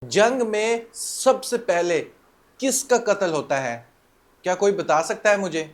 जंग में सबसे पहले किसका कत्ल होता है? क्या कोई बता सकता है मुझे?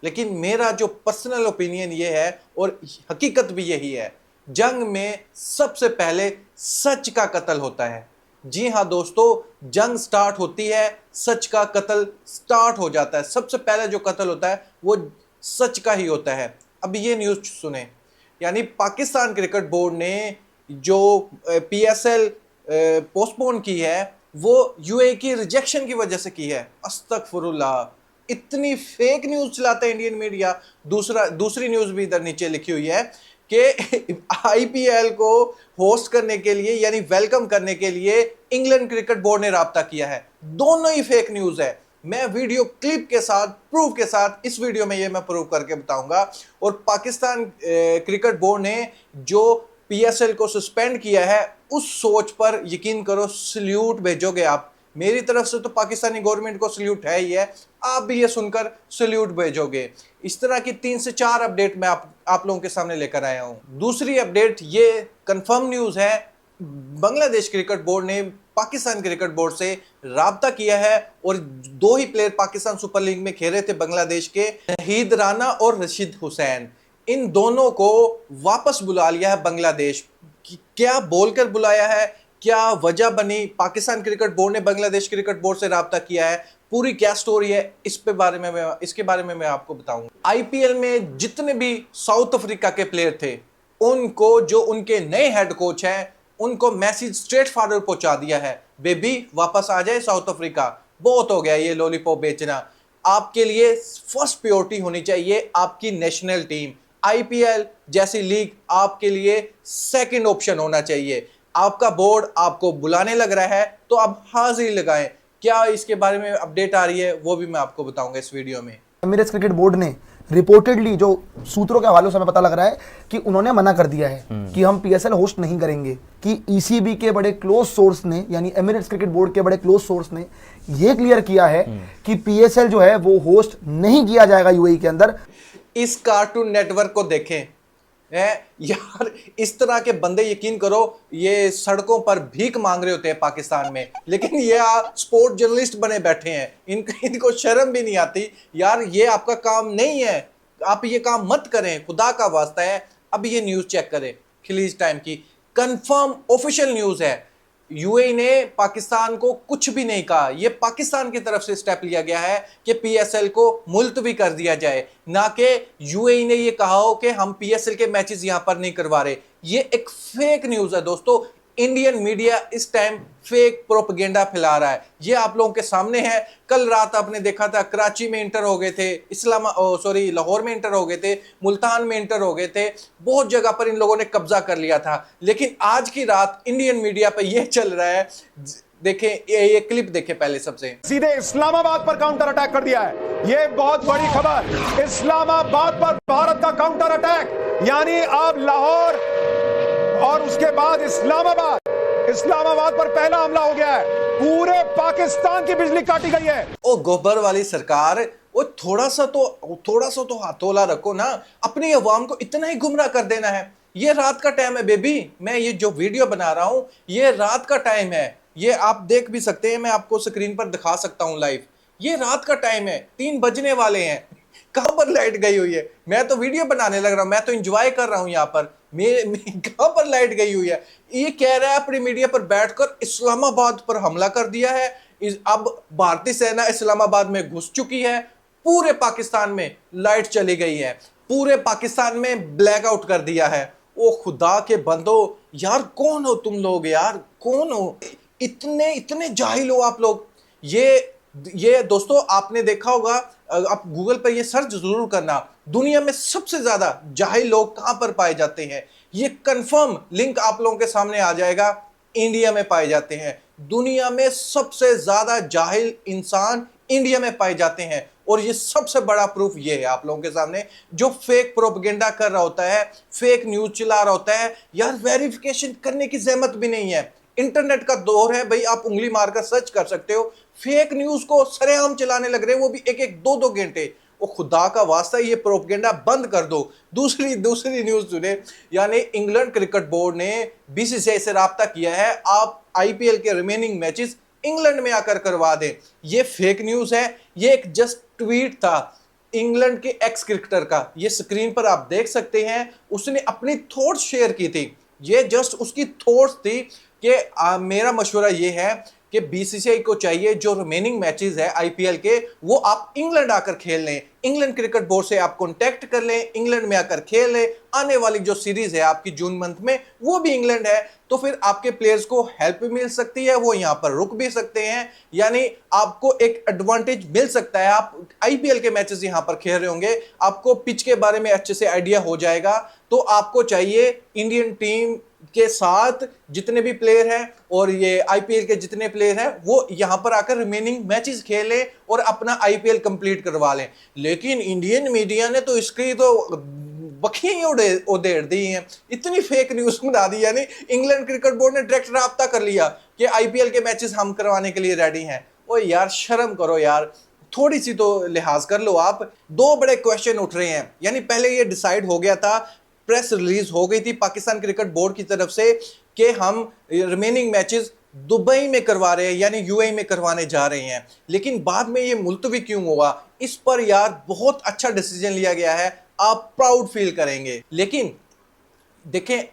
लेकिन मेरा जो पर्सनल ओपिनियन ये है और हकीकत भी यही है, जंग में सबसे पहले सच का कत्ल होता है। जी हाँ दोस्तों, जंग स्टार्ट होती है, सच का कत्ल स्टार्ट हो जाता है। सबसे पहले जो कत्ल होता है वो सच का ही होता है। अब ये न्यूज़ सुने, यानी पाकिस्तान क्रिकेट बोर्ड ने जो पीएसएल पोस्टपोन की है वो यूएई की रिजेक्शन की वजह से की है। अस्तगफुरुल्लाह, इतनी फेक न्यूज चलाता है इंडियन मीडिया। दूसरी न्यूज भी इधर नीचे लिखी हुई है कि आईपीएल को होस्ट करने के लिए यानी वेलकम करने के लिए इंग्लैंड क्रिकेट बोर्ड ने राब्ता किया है। दोनों ही फेक न्यूज है। मैं वीडियो क्लिप के साथ, प्रूफ के साथ इस वीडियो में ये मैं प्रूव करके बताऊंगा। और पाकिस्तान क्रिकेट बोर्ड ने जो पीएसएल को सस्पेंड किया है उस सोच पर यकीन करो, सल्यूट भेजोगे आप। मेरी तरफ से तो पाकिस्तानी गवर्नमेंट को सल्यूट है ही है, आप भी ये सुनकर सल्यूट भेजोगे। इस तरह की 3 से 4 अपडेट मैं आप लोगों के सामने लेकर आया हूं। दूसरी अपडेट, ये कंफर्म न्यूज है, बांग्लादेश क्रिकेट बोर्ड ने पाकिस्तान क्रिकेट बोर्ड से राब्ता किया है और 2 ही प्लेयर पाकिस्तान सुपर लीग में खेल रहे थे बांग्लादेश के, नहीद राना और रशीद हुसैन। इन दोनों को वापस बुला लिया है बांग्लादेश। क्या बोलकर बुलाया है, क्या वजह बनी, पाकिस्तान क्रिकेट बोर्ड ने बांग्लादेश क्रिकेट बोर्ड से राब्ता किया है, पूरी क्या स्टोरी है, इसके बारे में मैं आपको बताऊंगा। आईपीएल में जितने भी साउथ अफ्रीका के प्लेयर थे उनको, जो उनके नए हेड कोच हैं, उनको मैसेज स्ट्रेट फॉरवर्ड पहुंचा दिया है, बेबी वापस आ जाए साउथ अफ्रीका, बहुत हो गया ये लॉलीपॉप बेचना। आपके लिए फर्स्ट प्रायोरिटी होनी चाहिए आपकी नेशनल टीम। आईपीएल जैसी लीग आपके लिए सेकंड ऑप्शन होना चाहिए। आपका बोर्ड आपको बुलाने लग रहा है तो आप हाजिरी लगाएं। क्या इसके बारे में अपडेट आ रही है वो भी मैं आपको बताऊंगा इस वीडियो में। एमिरेट्स क्रिकेट बोर्ड ने रिपोर्टेडली, जो सूत्रों के हवालों से हमें पता लग रहा है कि उन्होंने मना कर दिया है कि हम पीएसएल होस्ट नहीं करेंगे। कि ईसीबी के बड़े क्लोज सोर्स ने, यानी एमिरेट्स क्रिकेट बोर्ड के बड़े क्लोज सोर्स ने यह क्लियर किया है कि पीएसएल जो है वो होस्ट नहीं किया जाएगा यूएई के अंदर। इस कार्टून नेटवर्क को देखें यार, इस तरह के बंदे यकीन करो ये सड़कों पर भीख मांग रहे होते हैं पाकिस्तान में, लेकिन ये स्पोर्ट जर्नलिस्ट बने बैठे हैं। इनको शर्म भी नहीं आती यार, ये आपका काम नहीं है, आप ये काम मत करें, खुदा का वास्ता है। अब ये न्यूज चेक करें, खलीज टाइम की कंफर्म ऑफिशियल न्यूज है। यूएई ने पाकिस्तान को कुछ भी नहीं कहा, यह पाकिस्तान की तरफ से स्टेप लिया गया है कि पीएसएल को मुलतवी कर दिया जाए, ना कि यूएई ने यह कहा हो कि हम पीएसएल के मैचेस यहां पर नहीं करवा रहे। यह एक फेक न्यूज है दोस्तों। इंडियन मीडिया इस टाइम फेक प्रोपेगेंडा फैला रहा है, ये आप लोगों के सामने है। कल रात आपने देखा था कराची में इंटर हो गए थे, लाहौर में इंटर हो गए थे, मुल्तान में इंटर हो गए थे, बहुत जगह पर इन लोगों ने कब्जा कर लिया था। लेकिन आज की रात इंडियन मीडिया पे ये चल रहा है, देखें ये क्लिप देखें पहले। सबसे सीधे इस्लामाबाद पर काउंटर अटैक कर दिया है, ये बहुत बड़ी खबर। इस्लामाबाद पर भारत का काउंटर अटैक, यानी अब लाहौर और उसके बाद इस्लामाबाद पर पहला हमला हो गया है। पूरे पाकिस्तान की बिजली काटी गई है। ओ गोबर वाली सरकार, वो थोड़ा सा तो हाथोला रखो ना, अपनी अवाम को इतना ही गुमराह कर देना है। ये रात का टाइम है बेबी, मैं ये जो वीडियो बना रहा हूं ये रात का टाइम है, ये आप देख भी सकते हैं, मैं आपको स्क्रीन पर दिखा सकता हूं लाइव। ये रात का टाइम है, 3 बजने वाले हैं। कहां पर लाइट गई हुई है? मैं तो वीडियो बनाने लग रहा हूं, मैं तो एंजॉय कर रहा हूं यहाँ पर, कहां पर लाइट गई हुई है? ये कह रहा है अपनी मीडिया पर बैठकर इस्लामाबाद पर हमला कर दिया है। अब भारतीय सेना इस्लामाबाद में घुस चुकी है, पूरे पाकिस्तान में लाइट चली गई है, पूरे पाकिस्तान में ब्लैकआउट कर दिया है। ओ खुदा के बंदो, यार कौन हो तुम लोग यार, कौन हो? इतने जाहिल हो आप लोग। ये दोस्तों आपने देखा होगा, आप गूगल पर ये सर्च जरूर करना, दुनिया में सबसे ज्यादा जाहिल लोग कहां पर पाए जाते हैं। ये कंफर्म लिंक आप लोगों के सामने आ जाएगा, इंडिया में पाए जाते हैं। दुनिया में सबसे ज्यादा जाहिल इंसान इंडिया में पाए जाते हैं। और ये सबसे बड़ा प्रूफ ये है आप लोगों के सामने, जो फेक प्रोपेगेंडा कर रहा होता है, फेक न्यूज चला रहा होता है यार, वेरिफिकेशन करने की जहमत भी नहीं है। इंटरनेट का दौर है भाई, आप उंगली मारकर सर्च कर सकते हो। फेक न्यूज को सरेआम चलाने लग रहे हैं, वो भी 1-1, 2-2 घंटे। वो खुदा का वास्ता ये प्रोपेगेंडा बंद कर दो। दूसरी न्यूज़ सुने, यानी इंग्लैंड क्रिकेट बोर्ड ने बीसीसीआई से राब्ता किया है, आप आईपीएल के रिमेनिंग मैचेस इंग्लैंड में आकर करवा दें। ये फेक न्यूज़ है, ये एक जस्ट ट्वीट था इंग्लैंड के एक्स क्रिकेटर का, ये स्क्रीन पर आप देख सकते हैं, उसने अपनी थॉट्स शेयर की थी। ये जस्ट उसकी थॉट्स थी कि मेरा मशवरा ये है कि बीसीसीआई को चाहिए जो रिमेनिंग मैचेस है आईपीएल के, वो आप इंग्लैंड आकर खेल लें, इंग्लैंड क्रिकेट बोर्ड से आप कांटेक्ट कर लें, इंग्लैंड में आकर खेल लें। आने वाली जो सीरीज है आपकी जून मंथ में, वो भी इंग्लैंड है, तो फिर आपके प्लेयर्स को हेल्प भी मिल सकती है, वो यहां पर रुक भी सकते हैं, यानी आपको एक एडवांटेज मिल सकता है। आप आईपीएल के मैचेस यहां पर खेल रहे होंगे, आपको पिच के बारे में अच्छे से आइडिया हो जाएगा। तो आपको चाहिए इंडियन टीम के साथ जितने भी प्लेयर हैं और ये आईपीएल के जितने प्लेयर हैं, वो यहां पर आकर रिमेनिंग मैचेस खेलें और अपना आईपीएल कंप्लीट करवा लें। लेकिन इंडियन मीडिया ने तो इसकी तो बखियां उधेड़ दी हैं, इतनी फेक न्यूज बना दी। यानी इंग्लैंड क्रिकेट बोर्ड ने डायरेक्ट राब्ता कर लिया कि आईपीएल के मैचेस हम करवाने के लिए रेडी हैं। ओ यार, शर्म करो यार, थोड़ी सी तो लिहाज कर लो आप। दो बड़े क्वेश्चन उठ रहे हैं, यानी पहले ये डिसाइड हो गया था, प्रेस रिलीज हो गई थी पाकिस्तान क्रिकेट बोर्ड की तरफ से कि हम रिमेनिंग मैचेस दुबई में करवा रहे हैं, यानी यूएई में करवाने जा रहे हैं। लेकिन बाद में ये मुलतवी क्यों हुआ, इस पर यार बहुत अच्छा डिसीजन लिया गया है, आप प्राउड फील करेंगे। लेकिन देखें,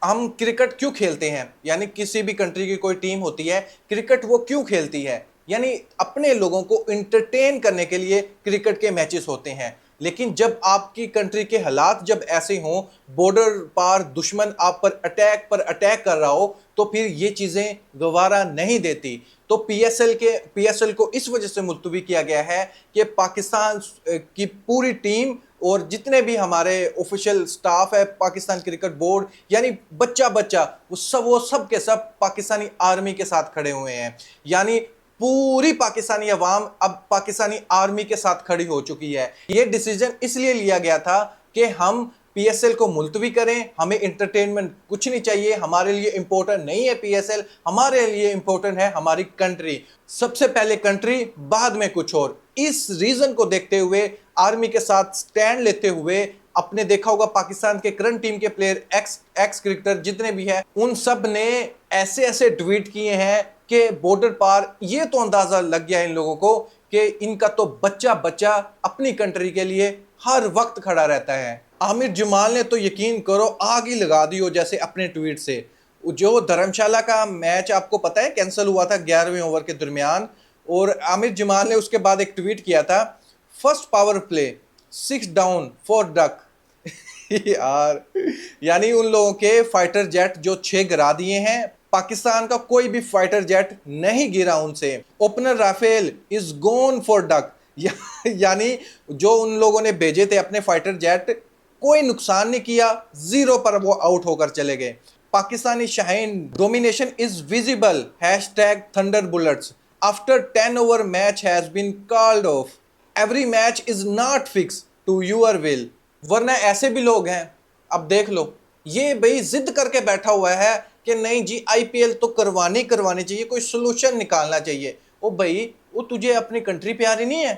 हम क्रिकेट क्यों खेलते हैं, यानी किसी भी कंट्री की कोई टीम होती है, क्रिकेट वो क्यों खेलती है, यानी अपने लोगों को इंटरटेन करने के लिए क्रिकेट के मैचेस होते हैं। लेकिन जब आपकी कंट्री के हालात जब ऐसे हों, बॉर्डर पार दुश्मन आप पर अटैक कर रहा हो, तो फिर ये चीज़ें गवारा नहीं देती। तो पीएसएल को इस वजह से मुलतवी किया गया है कि पाकिस्तान की पूरी टीम और जितने भी हमारे ऑफिशियल स्टाफ है पाकिस्तान क्रिकेट बोर्ड, यानी बच्चा वो सब के सब पाकिस्तानी आर्मी के साथ खड़े हुए हैं। यानी पूरी पाकिस्तानी अवाम अब पाकिस्तानी आर्मी के साथ खड़ी हो चुकी है। ये डिसीजन इसलिए लिया गया था कि हम पीएसएल को मुलतवी करें, हमें एंटरटेनमेंट कुछ नहीं चाहिए, हमारे लिए इंपॉर्टेंट नहीं है पीएसएल, हमारे लिए इंपॉर्टेंट है हमारी कंट्री। सबसे पहले कंट्री, बाद में कुछ और। इस रीजन को देखते हुए, आर्मी के साथ स्टैंड लेते हुए, आपने देखा होगा पाकिस्तान के करंट टीम के प्लेयर, एक्स क्रिकेटर जितने भी हैं, उन सब ने ऐसे ट्वीट किए हैं कि बॉर्डर पार ये तो अंदाजा लग गया इन लोगों को कि इनका तो बच्चा अपनी कंट्री के लिए हर वक्त खड़ा रहता है। आमिर जमाल ने तो यकीन करो आग ही लगा दी हो जैसे अपने ट्वीट से। जो धर्मशाला का मैच आपको पता है कैंसिल हुआ था 11वें ओवर के दरमियान, और आमिर जमाल ने उसके बाद एक ट्वीट किया था, first power play 6 down 4 duck. यार, यानी उन लोगों के फाइटर जेट जो 6 गिरा दिए हैं, पाकिस्तान का कोई भी फाइटर जेट नहीं गिरा उनसे। Opener Rafael is gone for duck, यानी जो उन लोगों ने भेजे थे अपने फाइटर जेट, कोई नुकसान नहीं किया, 0 पर वो आउट होकर चले गए। Pakistani Shaheen domination is visible, #thunder bullets after 10 over match has been called off, every match is not fix to your will. वरना ऐसे भी लोग हैं, अब देख लो, ये भाई जिद करके बैठा हुआ है कि नहीं जी आईपीएल तो करवानी चाहिए, कोई सोल्यूशन निकालना चाहिए। ओ भाई, वो तुझे अपनी कंट्री प्यारी नहीं है,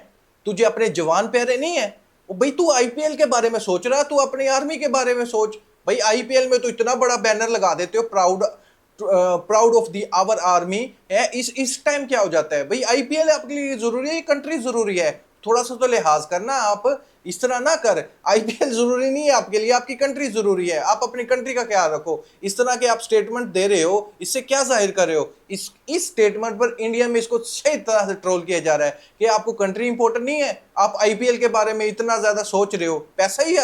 तुझे अपने जवान प्यारे नहीं है? ओ भाई, तू आईपीएल के बारे में सोच रहा, तू अपनी आर्मी के बारे में सोच। भाई आईपीएल में तो इतना बड़ा बैनर लगा देते हो, proud of the our army है, इस टाइम क्या हो जाता है? भाई आईपीएल आपके लिए जरूरी है, कंट्री जरूरी है, थोड़ा सा तो लिहाज करना। आप इस तरह ना कर, आईपीएल जरूरी नहीं है आपके लिए, आपकी कंट्री जरूरी है, आप अपनी कंट्री का ख्याल रखो। इस तरह के आप स्टेटमेंट दे रहे हो, इससे क्या जाहिर कर रहे हो? इस स्टेटमेंट पर इंडिया में इसको सही तरह से ट्रोल किया जा रहा है कि आपको कंट्री इंपॉर्टेंट नहीं है, आप आईपीएल के बारे में इतना ज्यादा सोच रहे हो, पैसा ही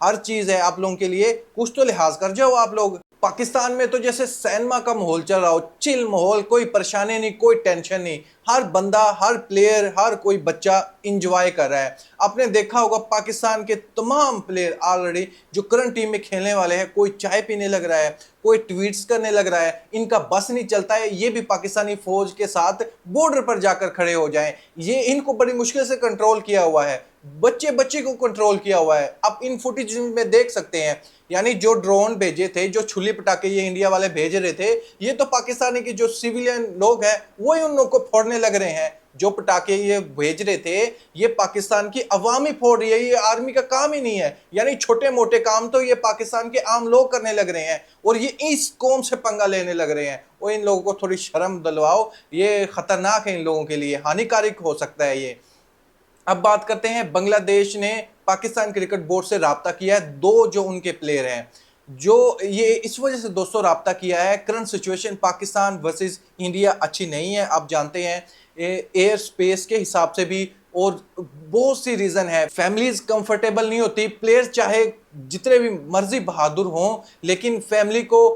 हर चीज है आप लोगों के लिए, कुछ तो लिहाज कर जाओ आप लोग। पाकिस्तान में तो जैसे सिनेमा का माहौल चल रहा हो, चिल माहौल, कोई परेशानी नहीं, कोई टेंशन नहीं, हर बंदा, हर प्लेयर, हर कोई बच्चा इंजॉय कर रहा है। आपने देखा होगा पाकिस्तान के तमाम प्लेयर ऑलरेडी जो करंट टीम में खेलने वाले हैं, कोई चाय पीने लग रहा है, कोई ट्वीट्स करने लग रहा है, इनका बस नहीं चलता है ये भी पाकिस्तानी फौज के साथ बॉर्डर पर जाकर खड़े हो जाएं। ये इनको बड़ी मुश्किल से कंट्रोल किया हुआ है, बच्चे को कंट्रोल किया हुआ है। आप इन फुटेज में देख सकते हैं, यानी जो ड्रोन भेजे थे, जो छुली पटाखे ये इंडिया वाले भेज रहे थे, ये तो पाकिस्तानी के जो सिविलियन लोग हैं वही उन लोगों को फोड़ने लग रहे हैं। जो पटाखे ये भेज रहे थे ये पाकिस्तान की अवामी फोड़ रही है, ये आर्मी का काम ही नहीं है। यानी छोटे मोटे काम तो ये पाकिस्तान के आम लोग करने लग रहे हैं और ये इस कौम से पंगा लेने लग रहे हैं। और इन लोगों को थोड़ी शर्म दिलवाओ, ये खतरनाक है, इन लोगों के लिए हानिकारक हो सकता है ये। अब बात करते हैं, बांग्लादेश ने पाकिस्तान क्रिकेट बोर्ड से राब्ता किया है। दो जो उनके प्लेयर हैं, जो ये इस वजह से दोस्तों राब्ता किया है, current situation Pakistan versus India अच्छी नहीं है, आप जानते हैं, एयर स्पेस के हिसाब से भी, और बहुत सी रीजन है। फैमिलीज कंफर्टेबल नहीं होती, प्लेयर चाहे जितने भी मर्जी बहादुर हों लेकिन फैमिली को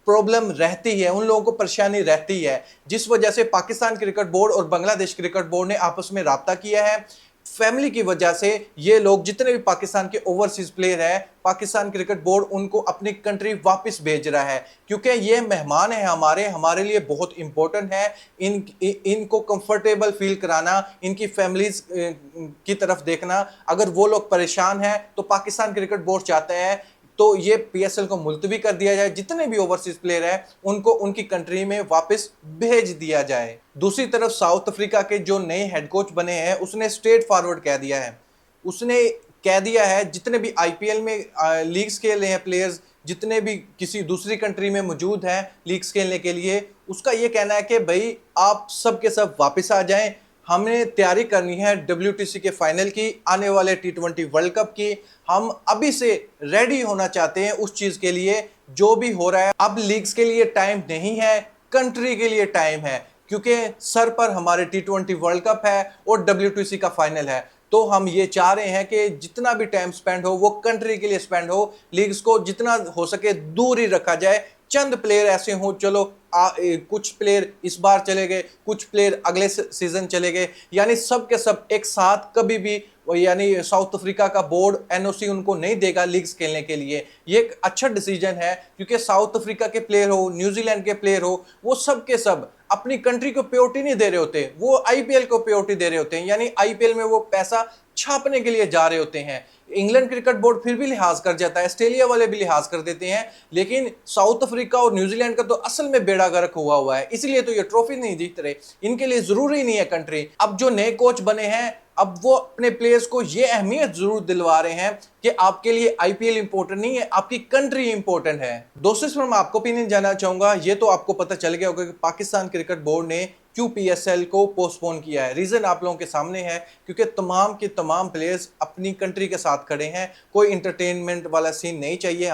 प्रॉब्लम रहती है, उन लोगों को परेशानी रहती है, जिस वजह से पाकिस्तान क्रिकेट बोर्ड और बांग्लादेश क्रिकेट बोर्ड ने आपस में राब्ता किया है। फैमिली की वजह से ये लोग जितने भी पाकिस्तान के ओवरसीज प्लेयर हैं, पाकिस्तान क्रिकेट बोर्ड उनको अपनी कंट्री वापस भेज रहा है, क्योंकि ये मेहमान है हमारे लिए बहुत इंपॉर्टेंट है। इनको कंफर्टेबल फील कराना, इनकी फैमिलीज की तरफ देखना। अगर वो लोग परेशान हैं तो पाकिस्तान क्रिकेट बोर्ड चाहते हैं तो ये पीएसएल को मुलतवी कर दिया जाए, जितने भी ओवरसीज प्लेयर हैं उनको उनकी कंट्री में वापस भेज दिया जाए। दूसरी तरफ साउथ अफ्रीका के जो नए हेड कोच बने हैं उसने स्ट्रेट फॉरवर्ड कह दिया है, उसने कह दिया है जितने भी आईपीएल में लीग्स खेले हैं प्लेयर्स, जितने भी किसी दूसरी कंट्री में मौजूद हैं लीग्स खेलने के लिए, उसका ये कहना है कि भाई आप सब के सब वापस आ जाएं, हमें तैयारी करनी है WTC के फाइनल की, आने वाले T20 वर्ल्ड कप की। हम अभी से रेडी होना चाहते हैं उस चीज के लिए जो भी हो रहा है। अब लीग्स के लिए टाइम नहीं है, कंट्री के लिए टाइम है, क्योंकि सर पर हमारे T20 वर्ल्ड कप है और WTC का फाइनल है। तो हम ये चाह रहे हैं कि जितना भी टाइम स्पेंड हो वो कंट्री के लिए स्पेंड हो, लीग्स को जितना हो सके दूर ही रखा जाए। चंद प्लेयर ऐसे हों, चलो कुछ प्लेयर इस बार चले गए, कुछ प्लेयर अगले सीजन चले गए, यानी सब के सब एक साथ कभी भी, यानी साउथ अफ्रीका का बोर्ड एनओसी उनको नहीं देगा लीग्स खेलने के लिए। ये एक अच्छा डिसीजन है, क्योंकि साउथ अफ्रीका के प्लेयर हो, न्यूजीलैंड के प्लेयर हो, वो सब के सब अपनी कंट्री को प्रायोरिटी नहीं दे रहे होते, वो आईपीएल को प्रायोरिटी दे रहे होते हैं, यानी आईपीएल में वो पैसा छापने के लिए जा रहे होते हैं। इंग्लैंड क्रिकेट बोर्ड फिर भी लिहाज कर जाता है, ऑस्ट्रेलिया वाले भी लिहाज कर देते हैं, लेकिन साउथ अफ्रीका और न्यूजीलैंड का तो असल में बेड़ा गर्क हुआ है, इसलिए तो ये ट्रॉफी नहीं जीत रहे। इनके लिए जरूरी नहीं है कंट्री। अब जो नए कोच बने हैं, अब वो अपने प्लेयर्स को ये अहमियत जरूर दिलवा रहे हैं कि आपके लिए आईपीएल इंपॉर्टेंट नहीं है, आपकी कंट्री इंपॉर्टेंट है। दोस्तों, इसमें मैं आपको ओपिनियन जानना चाहूंगा। ये तो आपको पता चल गया होगा कि पाकिस्तान क्रिकेट बोर्ड ने क्यों पीएसएल को पोस्टपोन किया है। रीजन आप लोगों के सामने है, क्योंकि तमाम के तमाम प्लेयर्स अपनी कंट्री के साथ खड़े हैं। कोई इंटरटेनमेंट वाला सीन नहीं चाहिए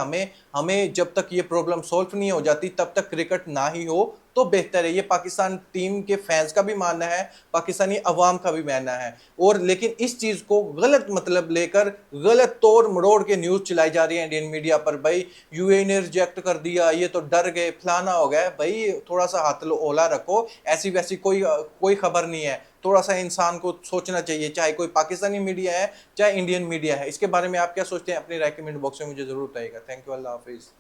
हमें जब तक ये प्रॉब्लम सॉल्व नहीं हो जाती तब तक क्रिकेट ना ही हो तो बेहतर है। ये पाकिस्तान टीम के फैंस का भी मानना है, पाकिस्तानी अवाम का भी मानना है। और लेकिन इस चीज को गलत मतलब लेकर गलत तोड़ मरोड़ के न्यूज चलाई जा रही है इंडियन मीडिया पर। भाई यूएई ने रिजेक्ट कर दिया, ये तो डर गए, फलाना हो गया। भाई थोड़ा सा हाथ ओला रखो, ऐसी वैसी कोई खबर नहीं है। थोड़ा सा इंसान को सोचना चाहिए, चाहे कोई पाकिस्तानी मीडिया है चाहे इंडियन मीडिया है। इसके बारे में आप क्या सोचते हैं? अपनी राय कमेंट बॉक्स में मुझे जरूर बताइएगा। Thank you, Allah Hafiz.